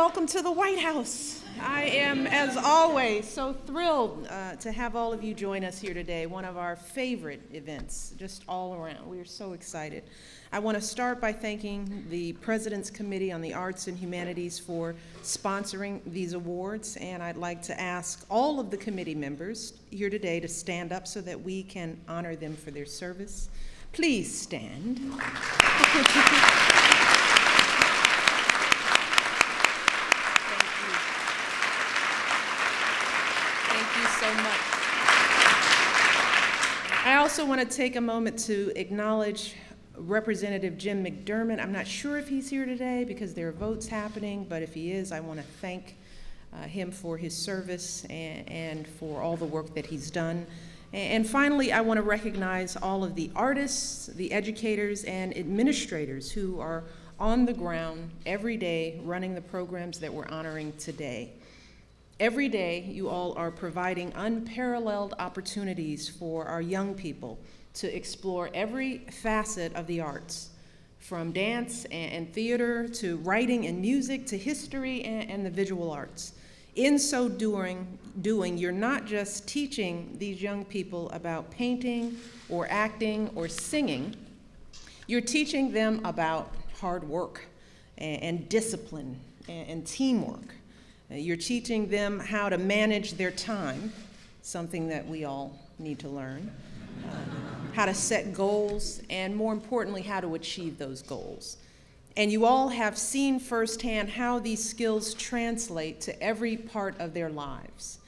welcome to the White House. I am, as always, so thrilled to have all of you join us here today, one of our favorite events, just all around. We are so excited. I want to start by thanking the President's Committee on the Arts and Humanities for sponsoring these awards, and I'd like to ask all of the committee members here today to stand up so that we can honor them for their service. Please stand. So much. I also want to take a moment to acknowledge Representative Jim McDermott. I'm not sure if he's here today because there are votes happening, but if he is, I want to thank him for his service and for all the work that he's done. And finally, I want to recognize all of the artists, the educators, and administrators who are on the ground every day running the programs that we're honoring today. Every day, you all are providing unparalleled opportunities for our young people to explore every facet of the arts, from dance and theater to writing and music to history and the visual arts. In so doing, you're not just teaching these young people about painting or acting or singing, you're teaching them about hard work and discipline and teamwork. You're teaching them how to manage their time, something that we all need to learn, how to set goals, and more importantly, how to achieve those goals. And you all have seen firsthand how these skills translate to every part of their lives.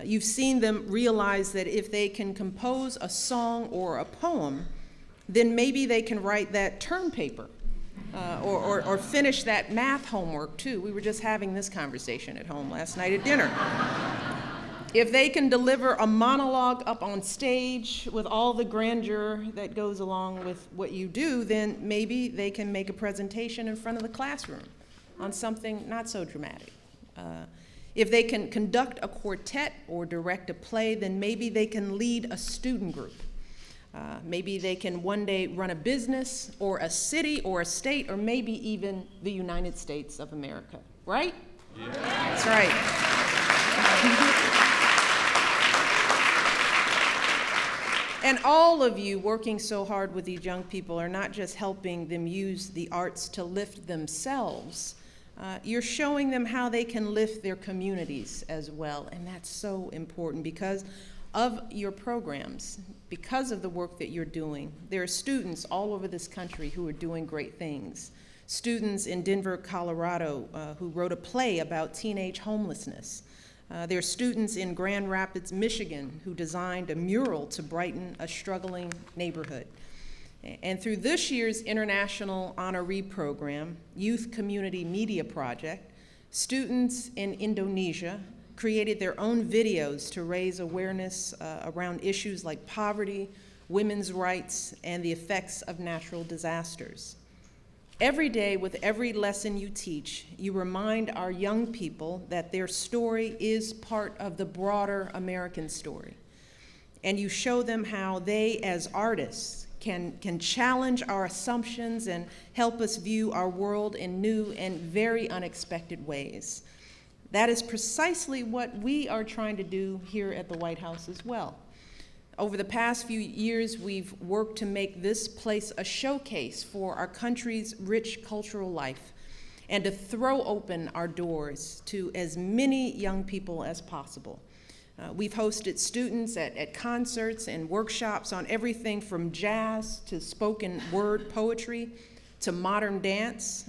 You've seen them realize that if they can compose a song or a poem, then maybe they can write that term paper. Or finish that math homework, too. We were just having this conversation at home last night at dinner. If they can deliver a monologue up on stage with all the grandeur that goes along with what you do, then maybe they can make a presentation in front of the classroom on something not so dramatic. If they can conduct a quartet or direct a play, then maybe they can lead a student group. Maybe they can one day run a business or a city or a state or maybe even the United States of America, right? Yeah. That's right. And all of you working so hard with these young people are not just helping them use the arts to lift themselves, you're showing them how they can lift their communities as well, and that's so important because of your programs, because of the work that you're doing. There are students all over this country who are doing great things. Students in Denver, Colorado, who wrote a play about teenage homelessness. There are students in Grand Rapids, Michigan, who designed a mural to brighten a struggling neighborhood. And through this year's International Honorary Program, Youth Community Media Project, students in Indonesia created their own videos to raise awareness around issues like poverty, women's rights, and the effects of natural disasters. Every day, with every lesson you teach, you remind our young people that their story is part of the broader American story. And you show them how they, as artists, can challenge our assumptions and help us view our world in new and very unexpected ways. That is precisely what we are trying to do here at the White House as well. Over the past few years, we've worked to make this place a showcase for our country's rich cultural life and to throw open our doors to as many young people as possible. We've hosted students at concerts and workshops on everything from jazz to spoken word poetry to modern dance.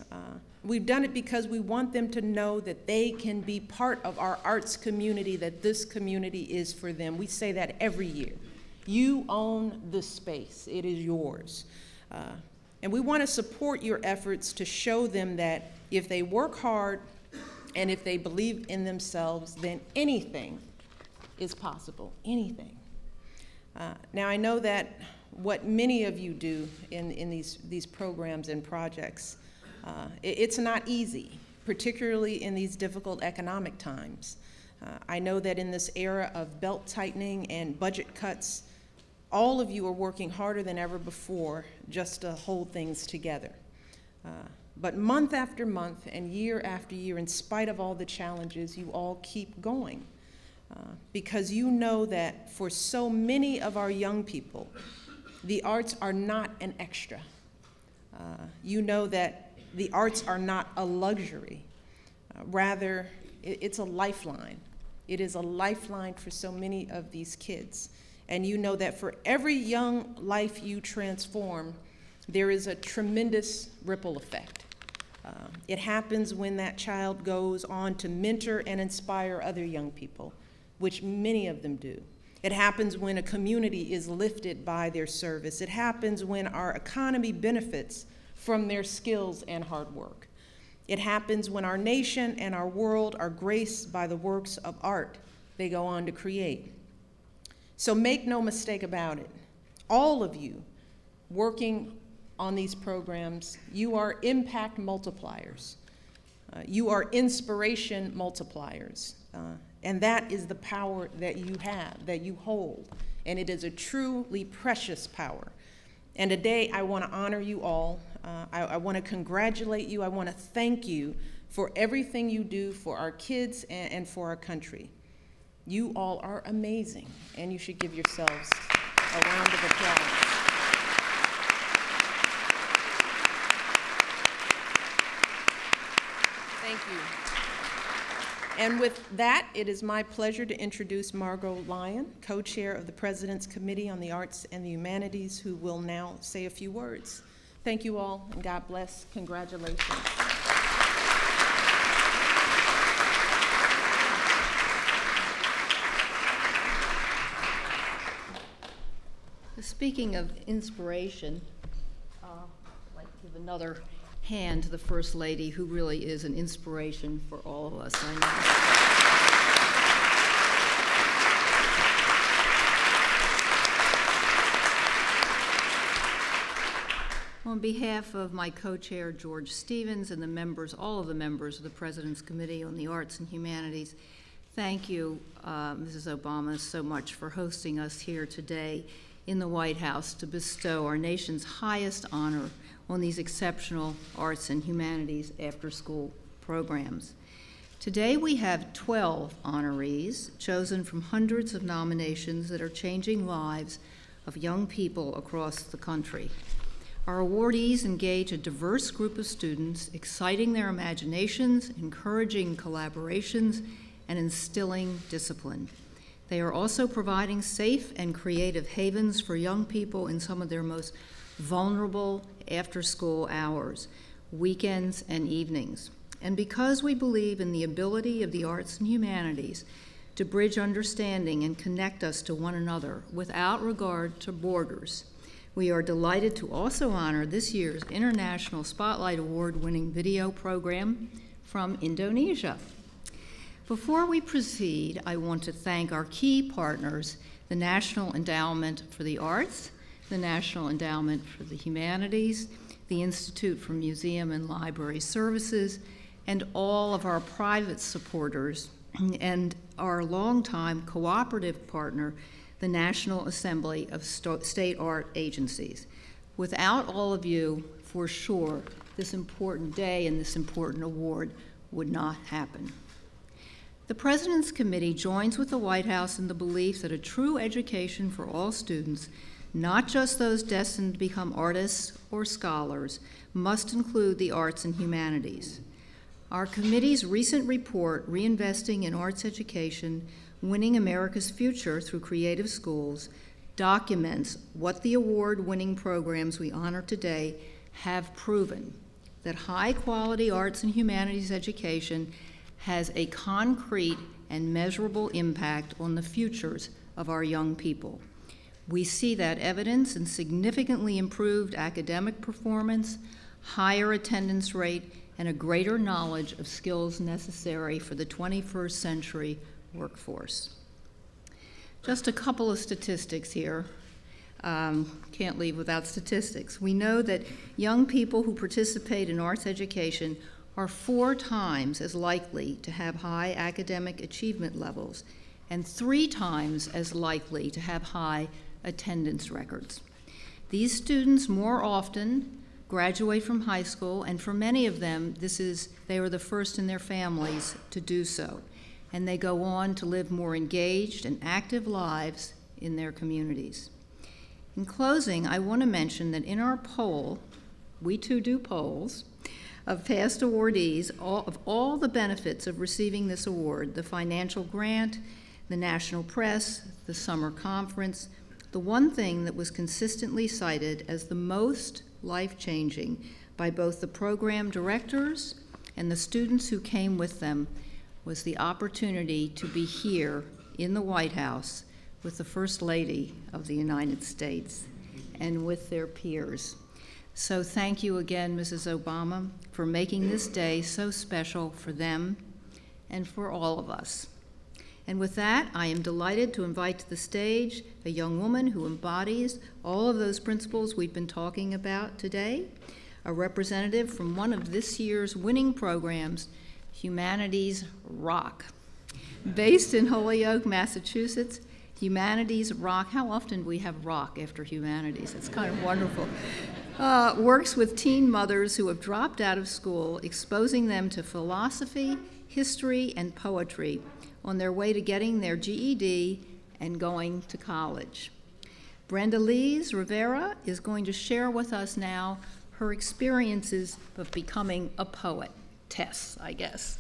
We've done it because we want them to know that they can be part of our arts community, that this community is for them. We say that every year. You own this space. It is yours. And we want to support your efforts to show them that if they work hard and if they believe in themselves, then anything is possible, anything. Now, I know that what many of you do in these programs and projects, it's not easy, particularly in these difficult economic times. I know that in this era of belt tightening and budget cuts, all of you are working harder than ever before just to hold things together. But month after month and year after year, in spite of all the challenges, you all keep going. Because you know that for so many of our young people, the arts are not an extra. You know that the arts are not a luxury. Rather, it's a lifeline. It is a lifeline for so many of these kids. And you know that for every young life you transform, there is a tremendous ripple effect. It happens when that child goes on to mentor and inspire other young people, which many of them do. It happens when a community is lifted by their service. It happens when our economy benefits from their skills and hard work. It happens when our nation and our world are graced by the works of art they go on to create. So make no mistake about it. All of you working on these programs, you are impact multipliers. You are inspiration multipliers. And that is the power that you have, that you hold. And it is a truly precious power. And today I want to honor you all. I want to congratulate you. I want to thank you for everything you do for our kids and for our country. You all are amazing, and you should give yourselves a round of applause. Thank you. And with that, it is my pleasure to introduce Margot Lyon, co-chair of the President's Committee on the Arts and the Humanities, who will now say a few words. Thank you all, and God bless. Congratulations. Speaking of inspiration, I'd like to give another hand to the First Lady, who really is an inspiration for all of us, I know. On behalf of my co-chair, George Stevens, and the members, all of the members of the President's Committee on the Arts and Humanities, thank you, Mrs. Obama, so much for hosting us here today in the White House to bestow our nation's highest honor on these exceptional arts and humanities after-school programs. Today we have 12 honorees chosen from hundreds of nominations that are changing lives of young people across the country. Our awardees engage a diverse group of students, exciting their imaginations, encouraging collaborations, and instilling discipline. They are also providing safe and creative havens for young people in some of their most vulnerable after-school hours, weekends and evenings. And because we believe in the ability of the arts and humanities to bridge understanding and connect us to one another without regard to borders, we are delighted to also honor this year's International Spotlight Award-winning video program from Indonesia. Before we proceed, I want to thank our key partners, the National Endowment for the Arts, the National Endowment for the Humanities, the Institute for Museum and Library Services, and all of our private supporters, and our longtime cooperative partner, the National Assembly of State Art Agencies. Without all of you, for sure, this important day and this important award would not happen. The President's Committee joins with the White House in the belief that a true education for all students, not just those destined to become artists or scholars, must include the arts and humanities. Our committee's recent report, Reinvesting in Arts Education, Winning America's Future Through Creative Schools, documents what the award-winning programs we honor today have proven, that high-quality arts and humanities education has a concrete and measurable impact on the futures of our young people. We see that evidence in significantly improved academic performance, higher attendance rate, and a greater knowledge of skills necessary for the 21st century workforce. Just a couple of statistics here. Can't leave without statistics. We know that young people who participate in arts education are 4 times as likely to have high academic achievement levels and 3 times as likely to have high attendance records. These students more often graduate from high school, and for many of them, they are the first in their families to do so. And they go on to live more engaged and active lives in their communities. In closing, I want to mention that in our poll, we too do polls, of past awardees, of all the benefits of receiving this award, the financial grant, the national press, the summer conference, the one thing that was consistently cited as the most life-changing by both the program directors and the students who came with them was the opportunity to be here in the White House with the First Lady of the United States and with their peers. So thank you again, Mrs. Obama, for making this day so special for them and for all of us. And with that, I am delighted to invite to the stage a young woman who embodies all of those principles we've been talking about today, a representative from one of this year's winning programs, Humanities Rock. Based in Holyoke, Massachusetts, Humanities Rock, how often do we have rock after humanities? It's kind of wonderful. Works with teen mothers who have dropped out of school, exposing them to philosophy, history, and poetry on their way to getting their GED and going to college. Brenda Lees Rivera is going to share with us now her experiences of becoming a poet. Tess, I guess.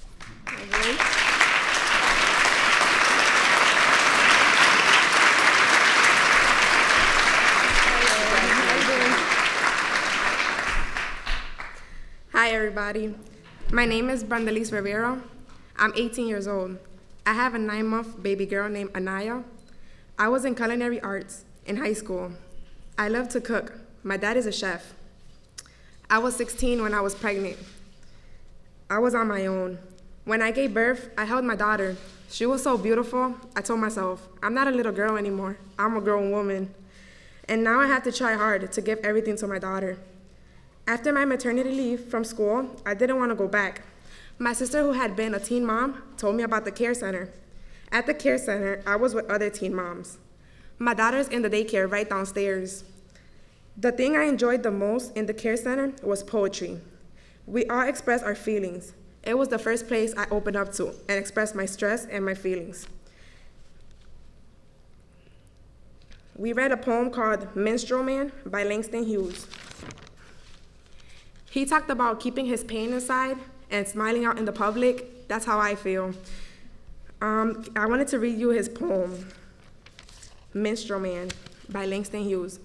Hi, everybody. My name is Brenda Lees Rivera. I'm 18 years old. I have a 9-month baby girl named Anaya. I was in culinary arts in high school. I love to cook. My dad is a chef. I was 16 when I was pregnant. I was on my own. When I gave birth, I held my daughter. She was so beautiful, I told myself, I'm not a little girl anymore. I'm a grown woman. And now I have to try hard to give everything to my daughter. After my maternity leave from school, I didn't want to go back. My sister, who had been a teen mom, told me about the care center. At the care center, I was with other teen moms. My daughter's in the daycare right downstairs. The thing I enjoyed the most in the care center was poetry. We all expressed our feelings. It was the first place I opened up to and expressed my stress and my feelings. We read a poem called Minstrel Man by Langston Hughes. He talked about keeping his pain inside and smiling out in the public. That's how I feel. I wanted to read you his poem, Minstrel Man by Langston Hughes.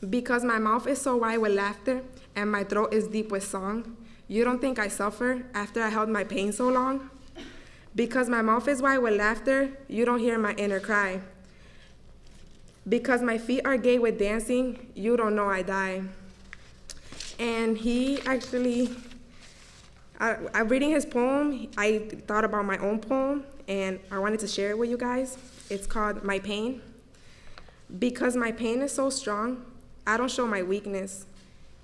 Because my mouth is so wide with laughter and my throat is deep with song, you don't think I suffer after I held my pain so long? Because my mouth is wide with laughter, you don't hear my inner cry. Because my feet are gay with dancing, you don't know I die. And he actually, reading his poem, I thought about my own poem, and I wanted to share it with you guys. It's called My Pain. Because my pain is so strong, I don't show my weakness.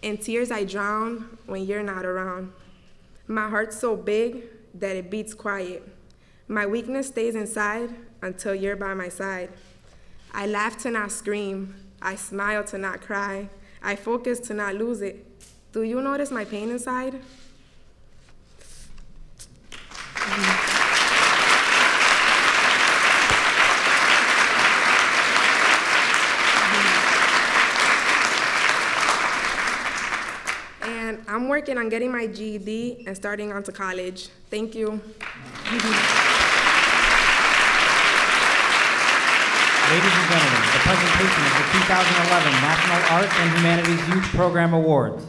In tears I drown when you're not around. My heart's so big that it beats quiet. My weakness stays inside until you're by my side. I laugh to not scream. I smile to not cry. I focus to not lose it. Do you notice my pain inside? And I'm working on getting my GED and starting on to college. Thank you. Ladies and gentlemen, the presentation of the 2011 National Arts and Humanities Youth Program Awards.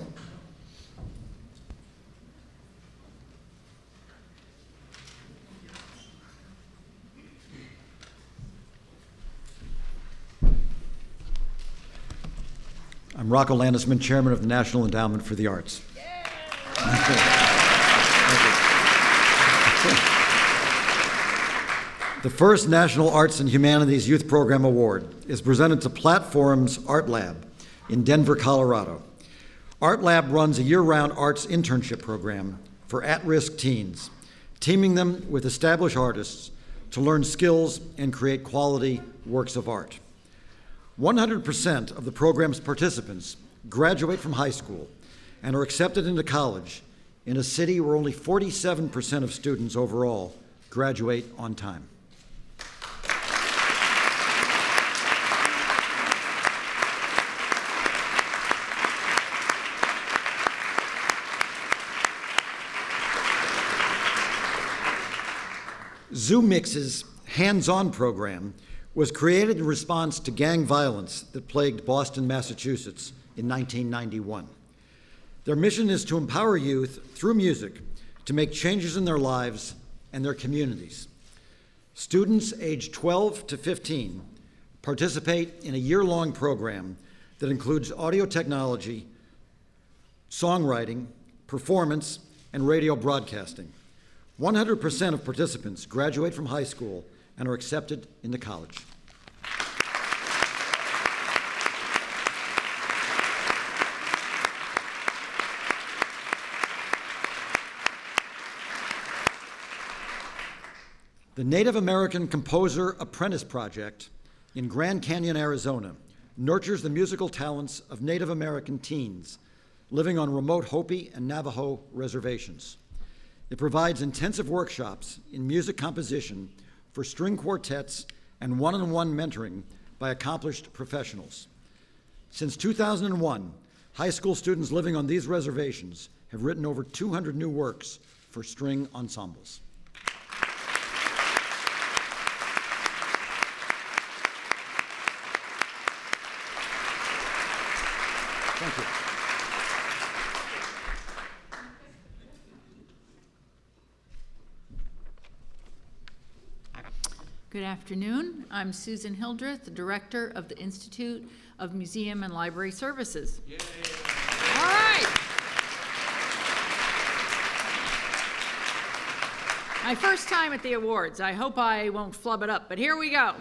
I'm Rocco Landesman, Chairman of the National Endowment for the Arts. The first National Arts and Humanities Youth Program Award is presented to Platform's Art Lab in Denver, Colorado. Art Lab runs a year-round arts internship program for at-risk teens, teaming them with established artists to learn skills and create quality works of art. 100% of the program's participants graduate from high school and are accepted into college in a city where only 47% of students overall graduate on time. Zoom Mix's hands-on program was created in response to gang violence that plagued Boston, Massachusetts in 1991. Their mission is to empower youth through music to make changes in their lives and their communities. Students aged 12 to 15 participate in a year-long program that includes audio technology, songwriting, performance, and radio broadcasting. 100% of participants graduate from high school and are accepted into college. The Native American Composer Apprentice Project in Grand Canyon, Arizona, nurtures the musical talents of Native American teens living on remote Hopi and Navajo reservations. It provides intensive workshops in music composition for string quartets and one-on-one mentoring by accomplished professionals. Since 2001, high school students living on these reservations have written over 200 new works for string ensembles. Thank you. Good afternoon. I'm Susan Hildreth, the Director of the Institute of Museum and Library Services. Yay. All right. My first time at the awards. I hope I won't flub it up, but here we go.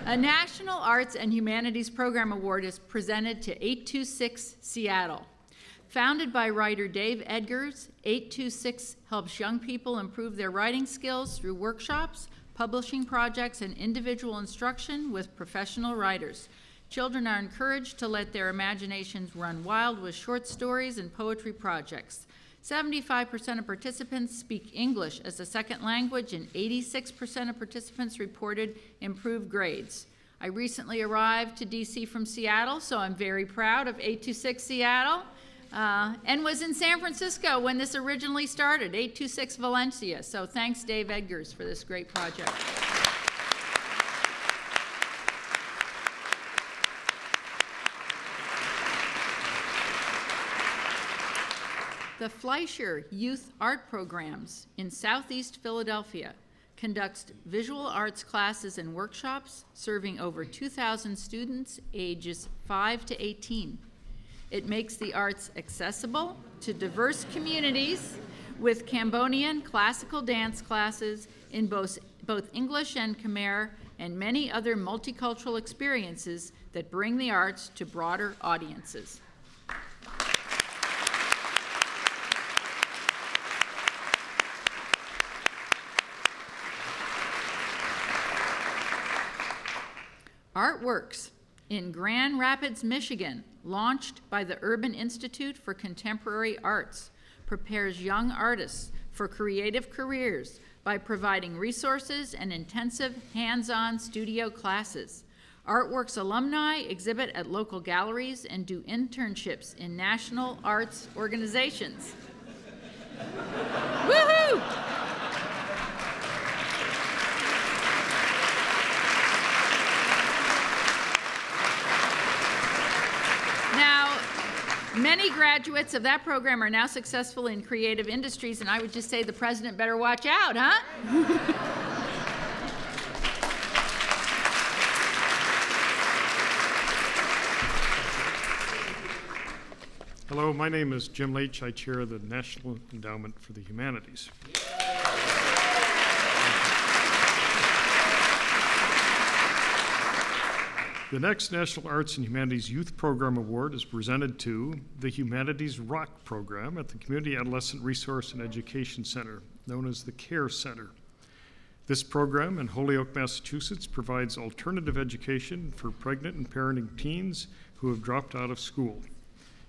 A National Arts and Humanities Program Award is presented to 826 Seattle. Founded by writer Dave Edgars, 826 helps young people improve their writing skills through workshops, publishing projects, and individual instruction with professional writers. Children are encouraged to let their imaginations run wild with short stories and poetry projects. 75% of participants speak English as a second language, and 86% of participants reported improved grades. I recently arrived to DC from Seattle, so I'm very proud of 826 Seattle, and was in San Francisco when this originally started, 826 Valencia. So thanks, Dave Edgars, for this great project. The Fleischer Youth Art Programs in Southeast Philadelphia conducts visual arts classes and workshops serving over 2,000 students ages 5 to 18. It makes the arts accessible to diverse communities with Cambodian classical dance classes in both English and Khmer, and many other multicultural experiences that bring the arts to broader audiences. Artworks in Grand Rapids, Michigan, launched by the Urban Institute for Contemporary Arts, prepares young artists for creative careers by providing resources and intensive hands-on studio classes. Artworks alumni exhibit at local galleries and do internships in national arts organizations. Woohoo! Many graduates of that program are now successful in creative industries, and I would just say the president better watch out, huh? Hello, my name is Jim Leach. I chair the National Endowment for the Humanities. The next National Arts and Humanities Youth Program Award is presented to the Humanities Rock Program at the Community Adolescent Resource and Education Center, known as the CARE Center. This program in Holyoke, Massachusetts provides alternative education for pregnant and parenting teens who have dropped out of school.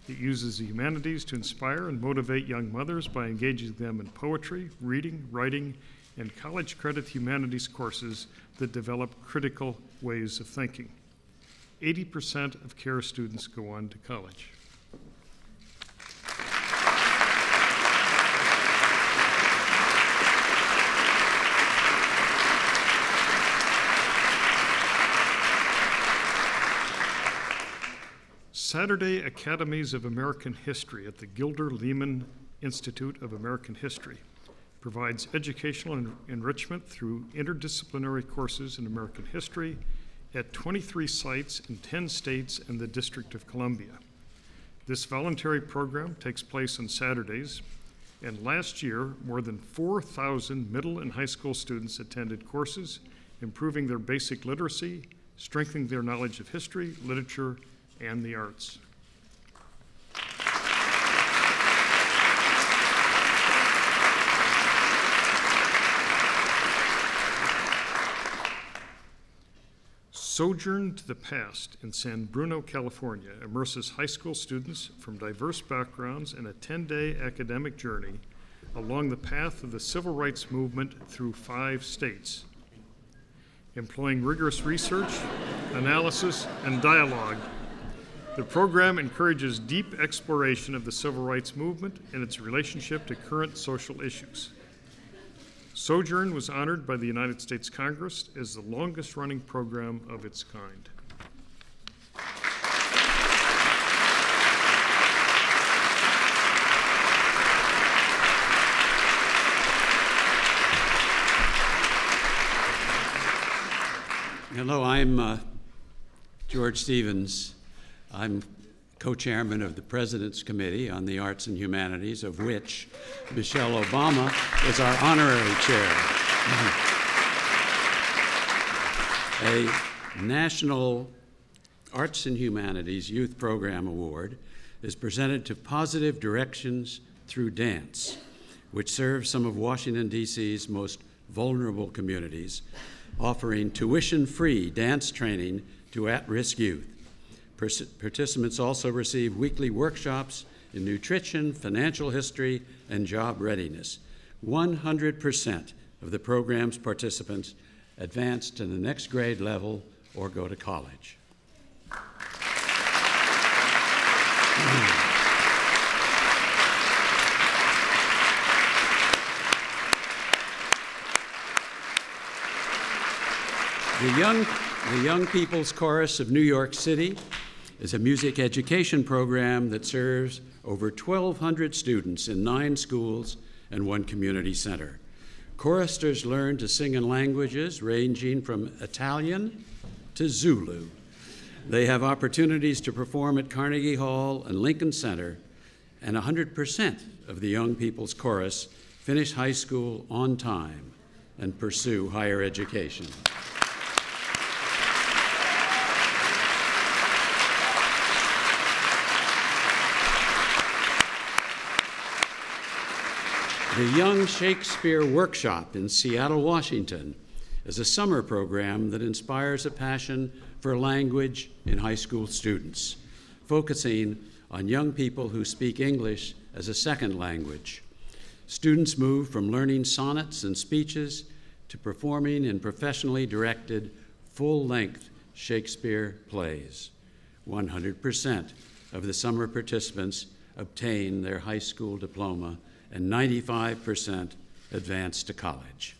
It uses the humanities to inspire and motivate young mothers by engaging them in poetry, reading, writing, and college credit humanities courses that develop critical ways of thinking. 80% of CARE students go on to college. Saturday Academies of American History at the Gilder Lehman Institute of American History provides educational enrichment through interdisciplinary courses in American history at 23 sites in 10 states and the District of Columbia. This voluntary program takes place on Saturdays, and last year, more than 4,000 middle and high school students attended courses, improving their basic literacy, strengthening their knowledge of history, literature, and the arts. Sojourn to the Past in San Bruno, California immerses high school students from diverse backgrounds in a 10-day academic journey along the path of the civil rights movement through 5 states. Employing rigorous research, analysis, and dialogue, the program encourages deep exploration of the civil rights movement and its relationship to current social issues. Sojourn was honored by the United States Congress as the longest-running program of its kind. Hello, I'm George Stevens. I'm co-chairman of the President's Committee on the Arts and Humanities, of which Michelle Obama is our honorary chair. A National Arts and Humanities Youth Program Award is presented to Positive Directions Through Dance, which serves some of Washington, D.C.'s most vulnerable communities, offering tuition-free dance training to at-risk youth. Participants also receive weekly workshops in nutrition, financial history, and job readiness. 100% of the program's participants advance to the next grade level or go to college. The Young People's Chorus of New York City is a music education program that serves over 1,200 students in 9 schools and 1 community center. Choristers learn to sing in languages ranging from Italian to Zulu. They have opportunities to perform at Carnegie Hall and Lincoln Center, and 100% of the Young People's Chorus finish high school on time and pursue higher education. The Young Shakespeare Workshop in Seattle, Washington is a summer program that inspires a passion for language in high school students, focusing on young people who speak English as a second language. Students move from learning sonnets and speeches to performing in professionally directed, full-length Shakespeare plays. 100% of the summer participants obtain their high school diploma, and 95% advance to college.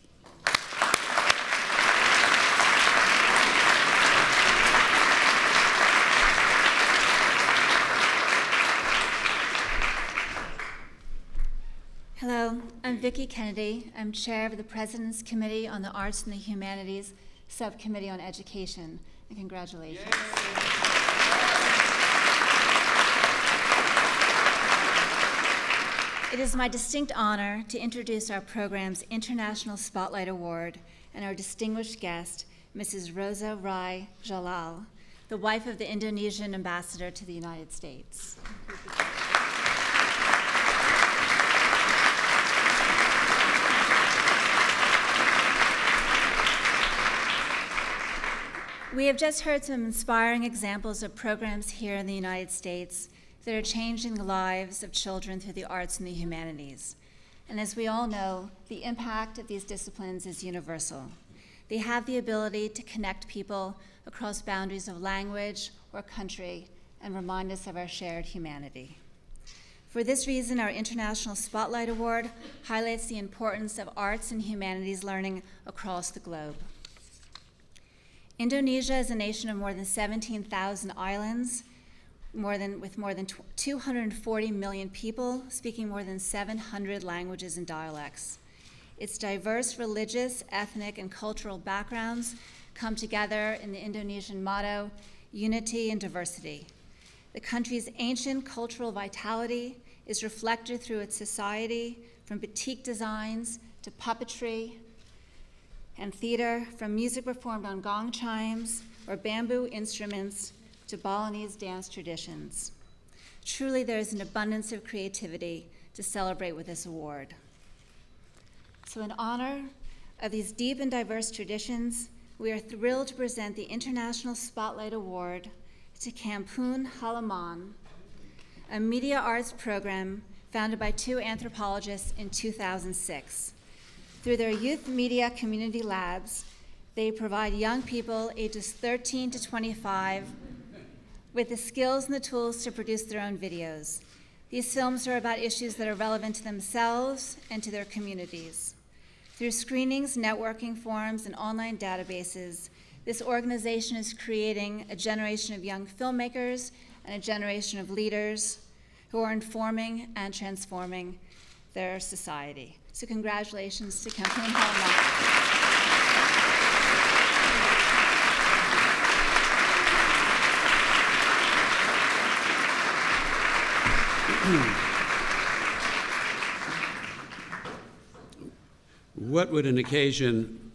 Hello, I'm Vicki Kennedy. I'm chair of the President's Committee on the Arts and the Humanities, Subcommittee on Education, and congratulations. It is my distinct honor to introduce our program's International Spotlight Award and our distinguished guest, Mrs. Rosa Rai Jalal, the wife of the Indonesian ambassador to the United States. We have just heard some inspiring examples of programs here in the United States that are changing the lives of children through the arts and the humanities. And as we all know, the impact of these disciplines is universal. They have the ability to connect people across boundaries of language or country and remind us of our shared humanity. For this reason, our International Spotlight Award highlights the importance of arts and humanities learning across the globe. Indonesia is a nation of more than 17,000 islands, with more than 240 million people, speaking more than 700 languages and dialects. Its diverse religious, ethnic, and cultural backgrounds come together in the Indonesian motto, unity and diversity. The country's ancient cultural vitality is reflected through its society, from batik designs to puppetry and theater, from music performed on gong chimes or bamboo instruments to Balinese dance traditions. Truly, there is an abundance of creativity to celebrate with this award. So in honor of these deep and diverse traditions, we are thrilled to present the International Spotlight Award to Kampung Halaman, a media arts program founded by two anthropologists in 2006. Through their youth media community labs, they provide young people ages 13 to 25 with the skills and the tools to produce their own videos. These films are about issues that are relevant to themselves and to their communities. Through screenings, networking forums, and online databases, this organization is creating a generation of young filmmakers and a generation of leaders who are informing and transforming their society. So congratulations to Kampung Halaman. What would an occasion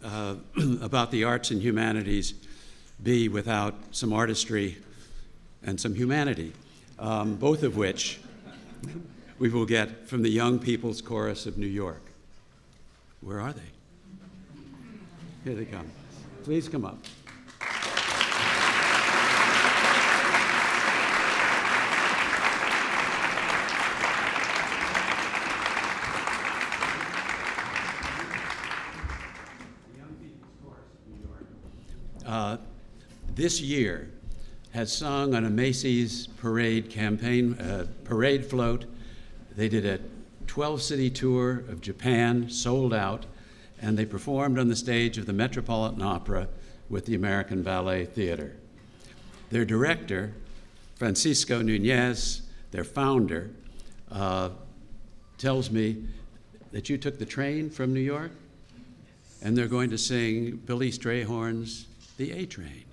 about the arts and humanities be without some artistry and some humanity, both of which we will get from the Young People's Chorus of New York. Where are they? Here they come. Please come up. This year has sung on a Macy's parade campaign, parade float. They did a 12-city tour of Japan, sold out, and they performed on the stage of the Metropolitan Opera with the American Ballet Theater. Their director, Francisco Nunez, their founder, tells me that you took the train from New York, and they're going to sing Billy Strayhorn's The A Train.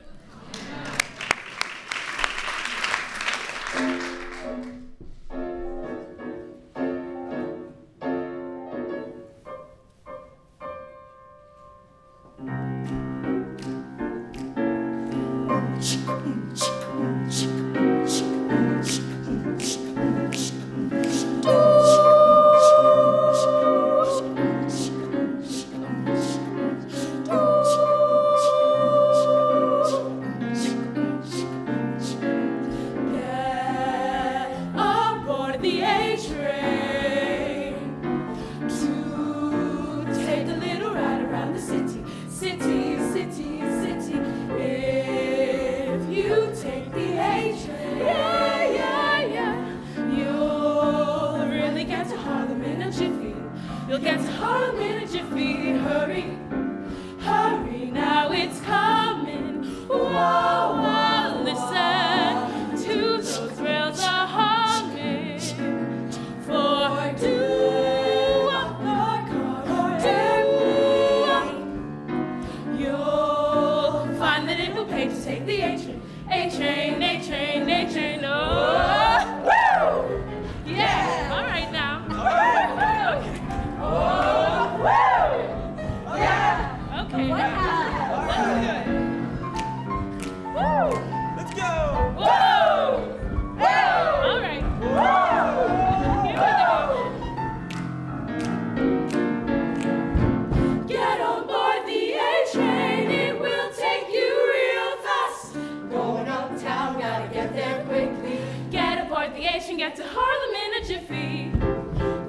station, get to Harlem in a jiffy.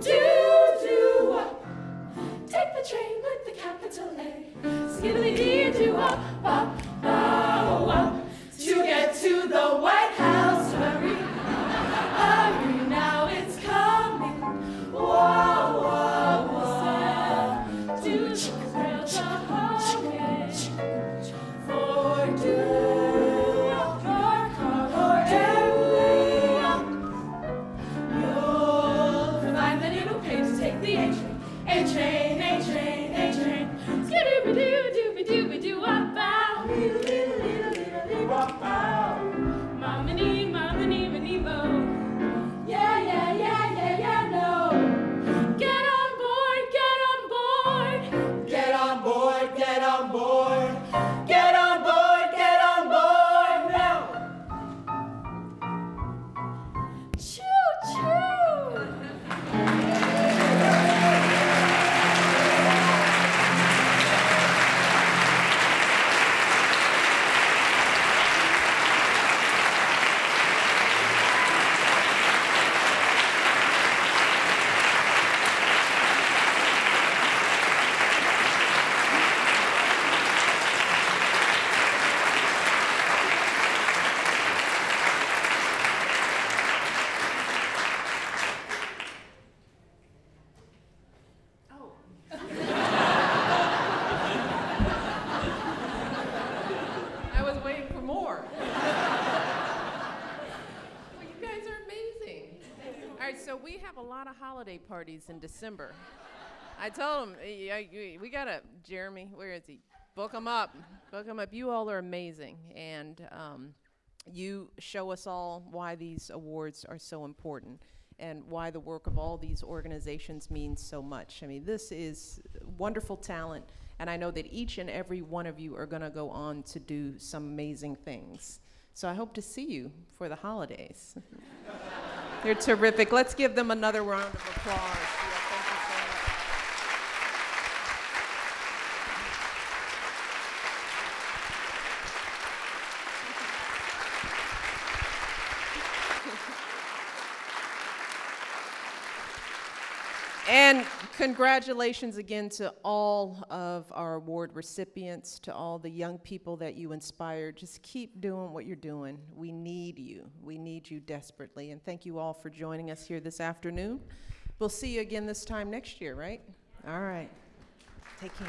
Do-do-wop. Take the train with the capital A. Skiddly-dee-doo-wop-bop-bow-wop. To get to the White House, hurry. Hurry, now it's coming. Whoa, whoa, whoa. Do the rails are humming. For do your car or airplane, you'll find that it'll pay to take the A train. A train, A train, A train. Skidoo-ba-doo-doo-ba-doo-ba-doo-wop-bow. Wop-bow. Mama-nee, mama-nee, ma-nee-bo. Yeah, yeah, yeah, yeah, yeah, no. Get on board, get on board. Get on board, get on board. Get on board, get on board now. Choo-choo. I was waiting for more. Well, you guys are amazing. All right, so we have a lot of holiday parties in December. I told him, we gotta, Jeremy, where is he? Book him up. Book him up. You all are amazing. And you show us all why these awards are so important and why the work of all these organizations means so much. I mean, this is wonderful talent, and I know that each and every one of you are gonna go on to do some amazing things. So I hope to see you for the holidays. They're terrific. Let's give them another round of applause. Yeah, thank you so much. And congratulations again to all of our award recipients, to all the young people that you inspired. Just keep doing what you're doing. We need you. We need you desperately. And thank you all for joining us here this afternoon. We'll see you again this time next year, right? All right. Take care.